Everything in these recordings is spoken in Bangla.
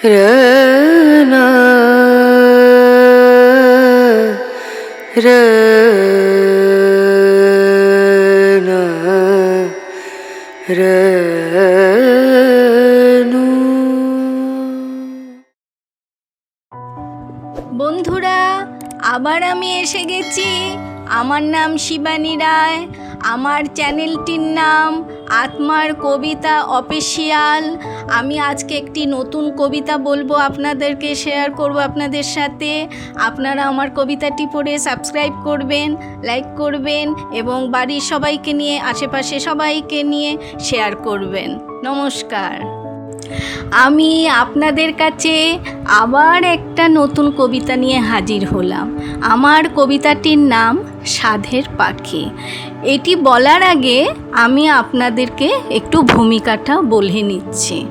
रना रना रनु। বন্ধুরা, আবার আমি এসে গেছি। আমার নাম শিবানী রায়। আমার চ্যানেলটির নাম আত্মার কবিতা অফিসিয়াল। আমি আজকে একটি নতুন কবিতা বলবো, আপনাদেরকে শেয়ার করব আপনাদের সাথে। আপনারা আমার কবিতাটি পড়ে সাবস্ক্রাইব করবেন, লাইক করবেন এবং বাড়ির সবাইকে নিয়ে, আশেপাশে সবাইকে নিয়ে শেয়ার করবেন। নমস্কার। আমি আপনাদের কাছে আবার একটা নতুন কবিতা নিয়ে হাজির হলাম। আমার কবিতাটির নাম সাধের পাখি। এটি বলার আগে আমি আপনাদেরকে একটু ভূমিকাটা বলে নিচ্ছি।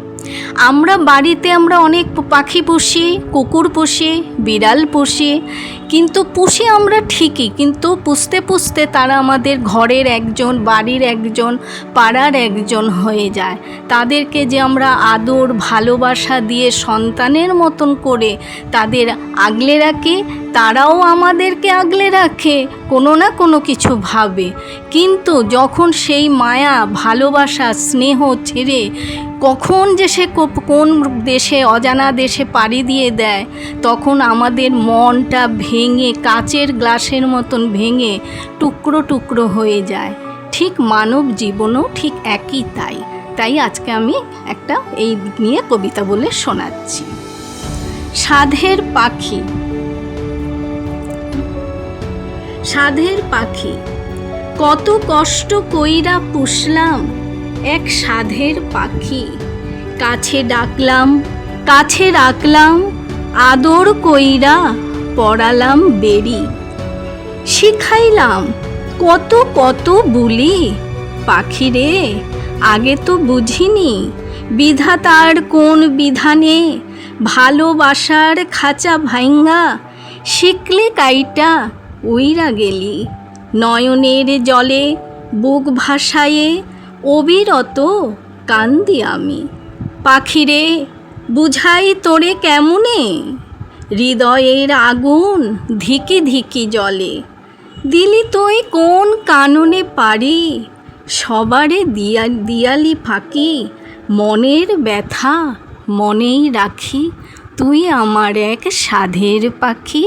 আমরা বাড়িতে অনেক পাখি পুষি, কুকুর পুষি, বিড়াল পুষি, কিন্তু পুষি আমরা ঠিকই, কিন্তু পুষতে পুষতে তারা আমাদের ঘরের একজন, বাড়ির একজন, পাড়ার একজন হয়ে যায়। তাদেরকে যে আমরা আদর ভালোবাসা দিয়ে সন্তানের মতন করে তাদের আগলে রাখি, তারাও আমাদেরকে আগলে রাখে কোনো না কোনো কিছু ভাবে। কিন্তু যখন সেই মায়া ভালোবাসা স্নেহ ছেড়ে কখন যে সে কোন দেশে, অজানা দেশে পাড়ি দিয়ে দেয়, তখন আমাদের মনটা ভেঙে কাচের গ্লাসের মতন ভেঙে টুকরো টুকরো হয়ে যায়। ঠিক মানব জীবনও ঠিক একই তাই আজকে আমি একটা এই নিয়ে কবিতা বলে শোনাচ্ছি। সাধের পাখি। সাধের পাখি, কত কষ্ট কইরা পুষলাম এক সাধের পাখি। কাছে ডাকলাম, কাছে রাখলাম, আদর কইরা পড়ালাম বেরি। শিখাইলাম কত কত বুলি। পাখিরে, আগে তো বুঝিনি বিধাতার কোন বিধানে ভালোবাসার খাঁচা ভাঙ্গা শিখলে কাইটা উইরা গেলি। নয়নের জলে বুক ভাসায়ে অবিরত কান্দি আমি। পাখিরে, বুঝাই তোরে কেমনে হৃদয়ের আগুন ধিকি ধিকি জলে। দিলি তুই কোন কাননে পারি সবারে দিয়ালি ফাঁকি। মনের ব্যথা মনেই রাখি, তুই আমার এক সাধের পাখি।